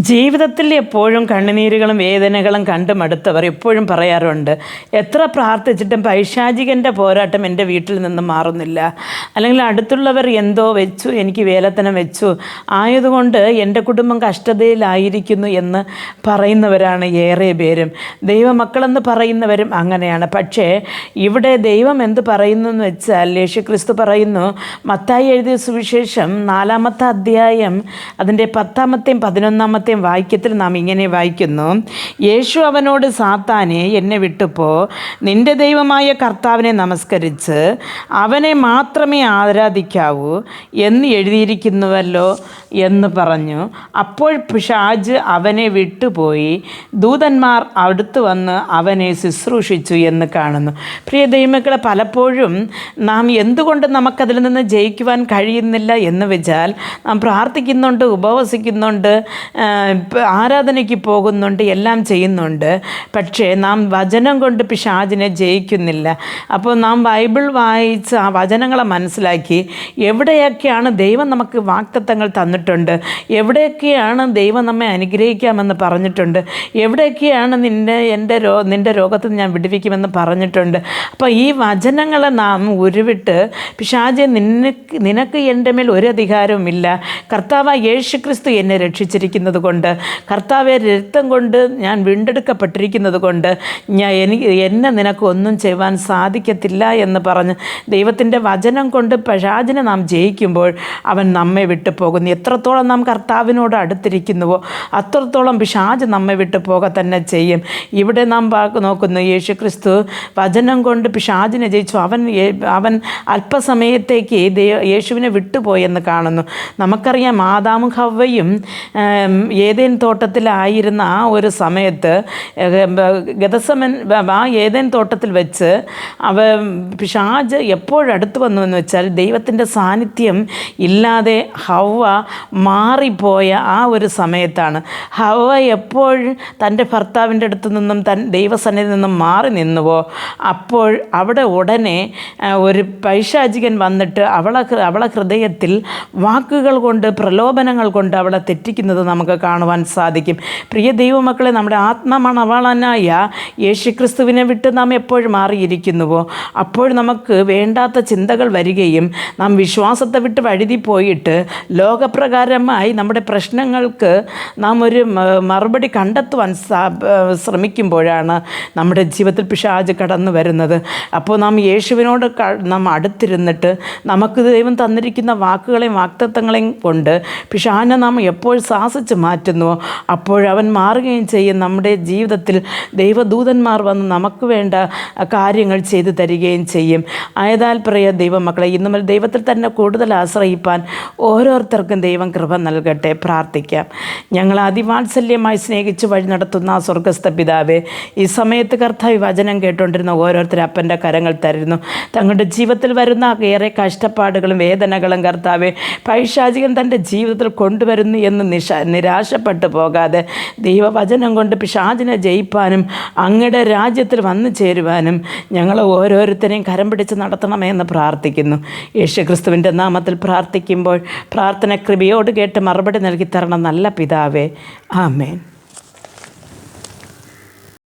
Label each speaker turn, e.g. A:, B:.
A: ജീവിതത്തിൽ എപ്പോഴും കണ്ണുനീരുകളും വേദനകളും കണ്ട് മടുത്തവർ എപ്പോഴും പറയാറുണ്ട്, എത്ര പ്രാർത്ഥിച്ചിട്ടും പൈശാചികൻ്റെ പോരാട്ടം എൻ്റെ വീട്ടിൽ നിന്ന് മാറുന്നില്ല. അല്ലെങ്കിൽ അടുത്തുള്ളവർ എന്തോ വെച്ചു, എനിക്ക് വേലത്തനം വെച്ചു, ആയതുകൊണ്ട് എൻ്റെ കുടുംബം കഷ്ടതയിലായിരിക്കുന്നു എന്ന് പറയുന്നവരാണ് ഏറെ പേരും. ദൈവമക്കളെന്ന് പറയുന്നവരും അങ്ങനെയാണ്. പക്ഷേ ഇവിടെ ദൈവം എന്ത് പറയുന്നു എന്ന് വെച്ചാൽ, യേശുക്രിസ്തു പറയുന്നു, മത്തായി എഴുതിയ സുവിശേഷം 4-ാമത്തെ അധ്യായം അതിൻ്റെ 10-ാമത്തെയും 11-ാമത്തെയും വാക്യത്തിൽ നാം ഇങ്ങനെ വായിക്കുന്നു: യേശു അവനോട്, സാത്താനെ, എന്നെ വിട്ടുപോ, നിന്റെ ദൈവമായ കർത്താവിനെ നമസ്കരിച്ച് അവനെ മാത്രമേ ആരാധിക്കാവൂ എന്ന് എഴുതിയിരിക്കുന്നുവല്ലോ എന്ന് പറഞ്ഞു. അപ്പോൾ പിശാച് അവനെ വിട്ടുപോയി, ദൂതന്മാർ അടുത്ത് വന്ന് അവനെ ശുശ്രൂഷിച്ചു എന്ന് കാണുന്നു. പ്രിയ ദൈവമക്കളെ, പലപ്പോഴും നാം എന്തുകൊണ്ട് നമുക്കതിൽ നിന്ന് ജയിക്കുവാൻ കഴിയുന്നില്ല എന്ന് വെച്ചാൽ, നാം പ്രാർത്ഥിക്കുന്നുണ്ട്, ഉപവസിക്കുന്നുണ്ട്, ആരാധനയ്ക്ക് പോകുന്നുണ്ട്, എല്ലാം ചെയ്യുന്നുണ്ട്, പക്ഷേ നാം വചനം കൊണ്ട് പിശാചിനെ ജയിക്കുന്നില്ല. അപ്പോൾ നാം ബൈബിൾ വായിച്ച് ആ വചനങ്ങളെ മനസ്സിലാക്കി എവിടെയൊക്കെയാണ് ദൈവം നമുക്ക് വാഗ്ദത്തങ്ങൾ തന്നിട്ടുണ്ട്, എവിടെയൊക്കെയാണ് ദൈവം നമ്മെ അനുഗ്രഹിക്കാമെന്ന് പറഞ്ഞിട്ടുണ്ട്, എവിടെയൊക്കെയാണ് നിൻ്റെ രോഗത്തിൽ ഞാൻ വിടുവിക്കുമെന്ന് പറഞ്ഞിട്ടുണ്ട്. അപ്പോൾ ഈ വചനങ്ങളെ നാം ഉരുവിട്ട്, പിശാചെ, നിനക്ക് എൻ്റെ മേൽ ഒരു അധികാരവുമില്ല, കർത്താവായ യേശുക്രിസ്തു എന്നെ രക്ഷിച്ചിരിക്കുന്നത് കൊണ്ട്, കർത്താവെ, രക്തം കൊണ്ട് ഞാൻ വീണ്ടെടുക്കപ്പെട്ടിരിക്കുന്നത് കൊണ്ട് എന്നെ നിനക്ക് ഒന്നും ചെയ്യുവാൻ സാധിക്കത്തില്ല എന്ന് പറഞ്ഞ് ദൈവത്തിൻ്റെ വചനം കൊണ്ട് പിശാചിനെ നാം ജയിക്കുമ്പോൾ അവൻ നമ്മെ വിട്ടു പോകുന്നു. എത്രത്തോളം നാം കർത്താവിനോട് അടുത്തിരിക്കുന്നുവോ അത്രത്തോളം പിശാച് നമ്മെ വിട്ടു പോക തന്നെ ചെയ്യും. ഇവിടെ നാം നോക്കുന്നു, യേശുക്രിസ്തു വചനം കൊണ്ട് പിശാചിനെ ജയിച്ചു. അവൻ അല്പസമയത്തേക്ക് യേശുവിനെ വിട്ടുപോയെന്ന് കാണുന്നു. നമുക്കറിയാം, ആദാമും ഹവ്വയും ഏദേൻ തോട്ടത്തിലായിരുന്ന ആ ഒരു സമയത്ത് ഗതസമൻ ആ ഏദേൻ തോട്ടത്തിൽ വെച്ച് പിശാച് എപ്പോഴടുത്ത് വന്നു എന്ന് വെച്ചാൽ, ദൈവത്തിൻ്റെ സാന്നിധ്യം ഇല്ലാതെ ഹവ്വ മാറിപ്പോയ ആ ഒരു സമയത്താണ്. ഹവ്വ എപ്പോൾ തൻ്റെ ഭർത്താവിൻ്റെ അടുത്ത് നിന്നും ദൈവസന്നിധിയിൽ നിന്നും മാറി നിന്നുവോ അപ്പോൾ അവിടെ ഉടനെ ഒരു പൈശാചികൻ വന്നിട്ട് അവളെ ഹൃദയത്തിൽ വാക്കുകൾ കൊണ്ട്, പ്രലോഭനങ്ങൾ കൊണ്ട് അവളെ തെറ്റിക്കുന്നത് നമുക്ക് കാണുവാൻ സാധിക്കും. പ്രിയ ദൈവമക്കളെ, നമ്മുടെ ആത്മമണവാളനായ യേശുക്രിസ്തുവിനെ വിട്ട് നാം എപ്പോഴും മാറിയിരിക്കുന്നുവോ അപ്പോൾ നമുക്ക് വേണ്ടാത്ത ചിന്തകൾ വരികയും നാം വിശ്വാസത്തെ വിട്ട് വഴുതി പോയിട്ട് ലോകപ്രകാരമായി നമ്മുടെ പ്രശ്നങ്ങൾക്ക് നാം ഒരു മറുപടി കണ്ടെത്തുവാൻ ശ്രമിക്കുമ്പോഴാണ് നമ്മുടെ ജീവിതത്തിൽ പിശാച് കടന്നു വരുന്നത്. അപ്പോൾ നാം യേശുവിനോട് നാം അടുത്തിരുന്നിട്ട് നമുക്ക് ദൈവം തന്നിരിക്കുന്ന വാക്കുകളെയും വാഗ്ദത്തങ്ങളെയും കൊണ്ട് പിശാചിനെ നാം എപ്പോൾ ശാസിച്ച് മാറ്റുന്നുവോ അപ്പോഴവൻ മാറുകയും ചെയ്യും. നമ്മുടെ ജീവിതത്തിൽ ദൈവദൂതന്മാർ വന്ന് നമുക്ക് വേണ്ട കാര്യങ്ങൾ ചെയ്തു തരികയും ചെയ്യും. ആയതാൽ പ്രിയ ദൈവമക്കളെ, ഇന്നു മുതൽ ദൈവത്തിൽ തന്നെ കൂടുതൽ ആശ്രയിപ്പാൻ ഓരോരുത്തർക്കും ദൈവം കൃപ നൽകട്ടെ. പ്രാർത്ഥിക്കാം. ഞങ്ങൾ അതിവാത്സല്യമായി സ്നേഹിച്ച് വഴി നടത്തുന്ന ആ സ്വർഗസ്ഥ പിതാവേ, ഈ സമയത്ത് കർത്താവ് വചനം കേട്ടുകൊണ്ടിരുന്ന ഓരോരുത്തരും അപ്പൻ്റെ കരങ്ങൾ തരുന്നു. തങ്ങളുടെ ജീവിതത്തിൽ വരുന്ന ഏറെ കഷ്ടപ്പാടുകളും വേദനകളും കർത്താവെ, പൈശാചികൻ തൻ്റെ ജീവിതത്തിൽ കൊണ്ടുവരുന്നു എന്ന് നിരാശപ്പെട്ടു പോകാതെ ദൈവവചനം കൊണ്ട് പിശാചിനെ ജയിപ്പാനും അങ്ങയുടെ രാജ്യത്തിൽ വന്നു ചേരുവാനും ഞങ്ങൾ ഓരോരുത്തരെയും കരം പിടിച്ച് നടത്തണമേ എന്ന് പ്രാർത്ഥിക്കുന്നു. യേശുക്രിസ്തുവിൻ്റെ നാമത്തിൽ പ്രാർത്ഥിക്കുമ്പോൾ പ്രാർത്ഥന കൃപയോട് കേട്ട് മറുപടി നൽകി തരണം നല്ല പിതാവേ. ആമേൻ.